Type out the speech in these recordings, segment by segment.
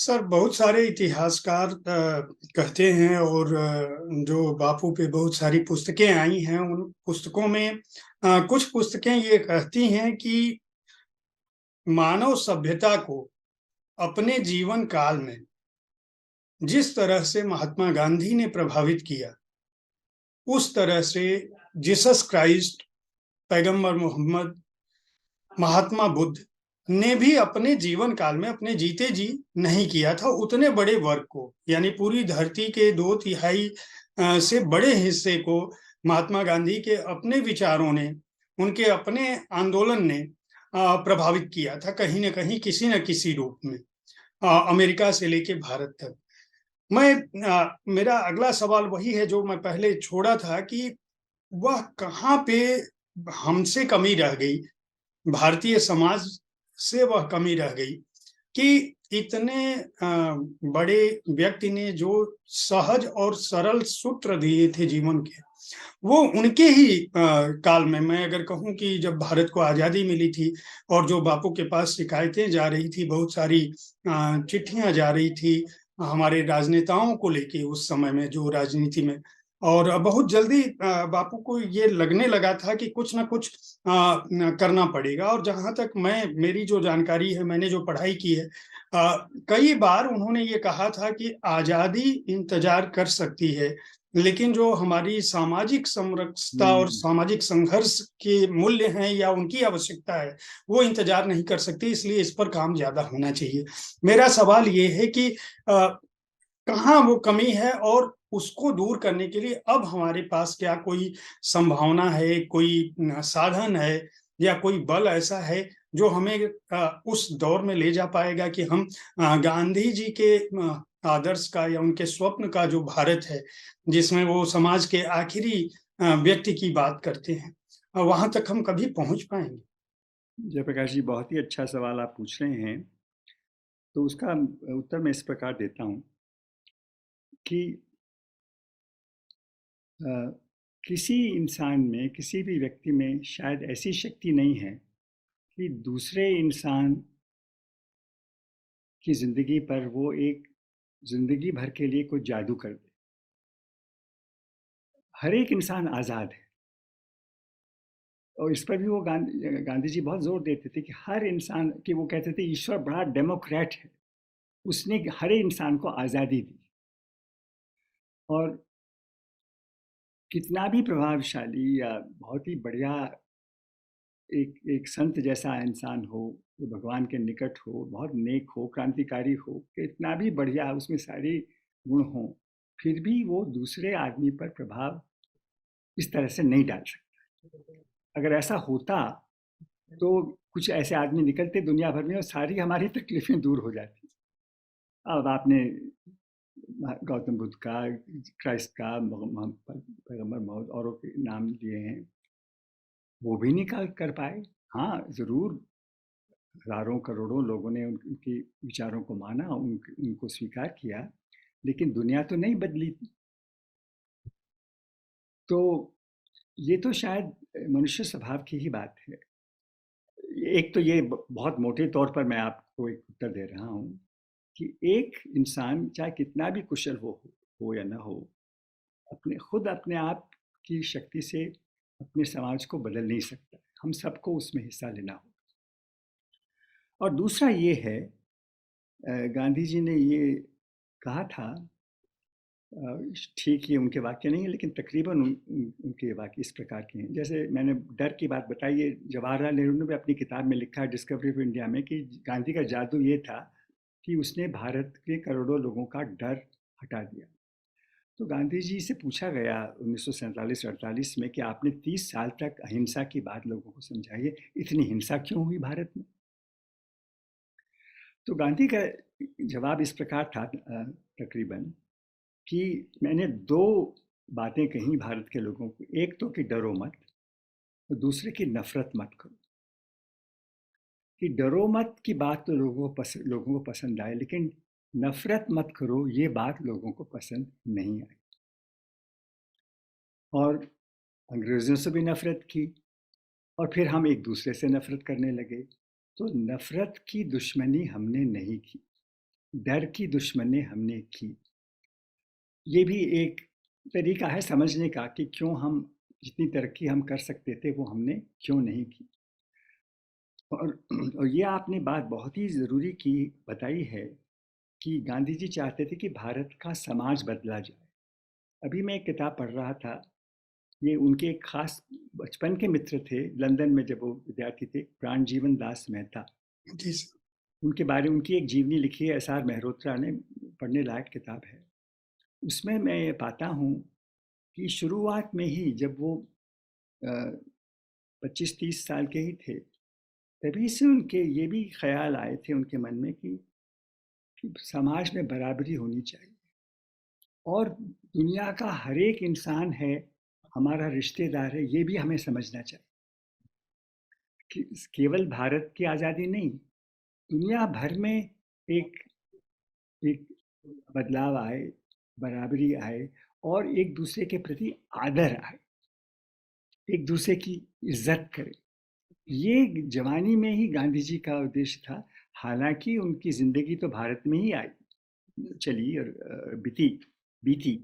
Sir, बहुत सारे इतिहासकार कहते हैं और जो बापू पे बहुत सारी पुस्तकें आई हैं, उन पुस्तकों में कुछ पुस्तकें ये कहती हैं कि मानव सभ्यता को अपने जीवन काल में जिस तरह से महात्मा गांधी ने प्रभावित किया, उस तरह से जीसस क्राइस्ट, पैगंबर मोहम्मद, महात्मा बुद्ध ने भी अपने जीवन काल में अपने जीते जी नहीं किया था उतने बड़े वर्ग को, यानी पूरी धरती के 2/3 से बड़े हिस्से को महात्मा गांधी के अपने विचारों ने, उनके अपने आंदोलन ने प्रभावित किया था कहीं न कहीं, किसी न किसी रूप में, अमेरिका से लेके भारत तक। मेरा अगला सवाल वही है जो मैं पहले छोड़ा था कि वह कहाँ पे हमसे कमी रह गई, भारतीय समाज से वह कमी रह गई कि इतने बड़े व्यक्ति ने जो सहज और सरल सूत्र दिए थे जीवन के, वो उनके ही काल में, मैं अगर कहूँ कि जब भारत को आज़ादी मिली थी और जो बापू के पास शिकायतें जा रही थी, बहुत सारी चिट्ठियाँ जा रही थी हमारे राजनेताओं को लेके उस समय में जो राजनीति में, और बहुत जल्दी बापू को ये लगने लगा था कि कुछ न कुछ करना पड़ेगा। और जहाँ तक मेरी जो जानकारी है, मैंने जो पढ़ाई की है, कई बार उन्होंने ये कहा था कि आज़ादी इंतज़ार कर सकती है, लेकिन जो हमारी सामाजिक समरसता और हुँ। सामाजिक संघर्ष के मूल्य हैं या उनकी आवश्यकता है, वो इंतज़ार नहीं कर सकती, इसलिए इस पर काम ज़्यादा होना चाहिए। मेरा सवाल ये है कि कहाँ वो कमी है और उसको दूर करने के लिए अब हमारे पास क्या कोई संभावना है, कोई साधन है या कोई बल ऐसा है जो हमें उस दौर में ले जा पाएगा कि हम गांधी जी के आदर्श का या उनके स्वप्न का जो भारत है, जिसमें वो समाज के आखिरी व्यक्ति की बात करते हैं, वहाँ तक हम कभी पहुँच पाएँगे? जयप्रकाश जी, बहुत ही अच्छा सवाल आप पूछ रहे हैं। तो उसका उत्तर मैं इस प्रकार देता हूँ कि अ, किसी इंसान में, किसी भी व्यक्ति में शायद ऐसी शक्ति नहीं है कि दूसरे इंसान की ज़िंदगी पर वो एक ज़िंदगी भर के लिए कोई जादू कर दे। हर एक इंसान आज़ाद है और इस पर भी वो गांधी जी बहुत ज़ोर देते थे कि हर इंसान, कि वो कहते थे ईश्वर बड़ा डेमोक्रेट है, उसने हर एक इंसान को आज़ादी दी। और कितना भी प्रभावशाली या बहुत ही बढ़िया एक एक संत जैसा इंसान हो, जो भगवान के निकट हो, बहुत नेक हो, क्रांतिकारी हो, कितना भी बढ़िया उसमें सारे गुण हों, फिर भी वो दूसरे आदमी पर प्रभाव इस तरह से नहीं डाल सकता। अगर ऐसा होता तो कुछ ऐसे आदमी निकलते दुनिया भर में और सारी हमारी तकलीफें दूर हो जाती। अब आपने गौतम बुद्ध का, क्राइस्ट का, पैगम्बर मोहम्मद औरों के नाम लिए हैं, वो भी नहीं कर पाए। हाँ, ज़रूर हज़ारों करोड़ों लोगों ने उनकी विचारों को माना, उनको स्वीकार किया, लेकिन दुनिया तो नहीं बदली। तो ये तो शायद मनुष्य स्वभाव की ही बात है। एक तो ये बहुत मोटे तौर पर मैं आपको एक उत्तर दे रहा हूँ कि एक इंसान चाहे कितना भी कुशल हो या ना हो, अपने आप की शक्ति से अपने समाज को बदल नहीं सकता। हम सबको उसमें हिस्सा लेना होगा। और दूसरा ये है, गांधी जी ने ये कहा था, ठीक ये उनके वाक्य नहीं है लेकिन तकरीबन उनके वाक्य इस प्रकार के हैं। जैसे मैंने डर की बात बताई है, जवाहरलाल नेहरू ने भी अपनी किताब में लिखा है डिस्कवरी ऑफ इंडिया में कि गांधी का जादू ये था कि उसने भारत के करोड़ों लोगों का डर हटा दिया। तो गांधी जी से पूछा गया 1947-48 में कि आपने 30 साल तक अहिंसा की बात लोगों को समझाई है, इतनी हिंसा क्यों हुई भारत में? तो गांधी का जवाब इस प्रकार था, तकरीबन, कि मैंने दो बातें कही भारत के लोगों को। एक तो कि डरो मत, और दूसरे की नफरत मत करो। कि डरो मत की बात तो लोगों को पसंद आए, लेकिन नफरत मत करो ये बात लोगों को पसंद नहीं आई। और अंग्रेज़ों से भी नफरत की और फिर हम एक दूसरे से नफरत करने लगे। तो नफरत की दुश्मनी हमने नहीं की, डर की दुश्मनी हमने की। ये भी एक तरीका है समझने का कि क्यों हम जितनी तरक्की हम कर सकते थे वो हमने क्यों नहीं की। और ये आपने बात बहुत ही ज़रूरी की बताई है कि गांधी जी चाहते थे कि भारत का समाज बदला जाए। अभी मैं एक किताब पढ़ रहा था, ये उनके एक खास बचपन के मित्र थे लंदन में जब वो विद्यार्थी थे, प्राणजीवन दास मेहता। जी सर। उनके बारे में उनकी एक जीवनी लिखी है एस आर मेहरोत्रा ने, पढ़ने लायक किताब है। उसमें मैं ये पाता हूँ कि शुरुआत में ही जब वो 25-30 साल के ही थे, तभी से उनके ये भी ख्याल आए थे उनके मन में कि समाज में बराबरी होनी चाहिए और दुनिया का हर एक इंसान है, हमारा रिश्तेदार है, ये भी हमें समझना चाहिए कि केवल भारत की आज़ादी नहीं, दुनिया भर में एक एक बदलाव आए, बराबरी आए और एक दूसरे के प्रति आदर आए, एक दूसरे की इज्जत करें। ये जवानी में ही गांधी जी का उद्देश्य था। हालांकि उनकी जिंदगी तो भारत में ही आई, चली और बीती बीती,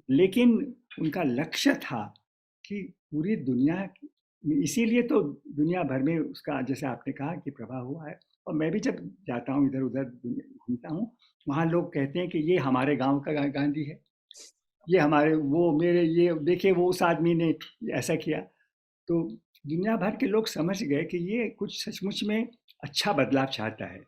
लेकिन उनका लक्ष्य था कि पूरी दुनिया, इसीलिए तो दुनिया भर में उसका, जैसे आपने कहा, कि प्रभाव हुआ है। और मैं भी जब जाता हूँ इधर उधर घूमता हूँ, वहाँ लोग कहते हैं कि ये हमारे गांव का गांधी है, ये हमारे, वो मेरे, ये देखिए वो उस आदमी ने ऐसा किया। तो दुनिया भर के लोग समझ गए कि ये कुछ सचमुच में अच्छा बदलाव चाहता है।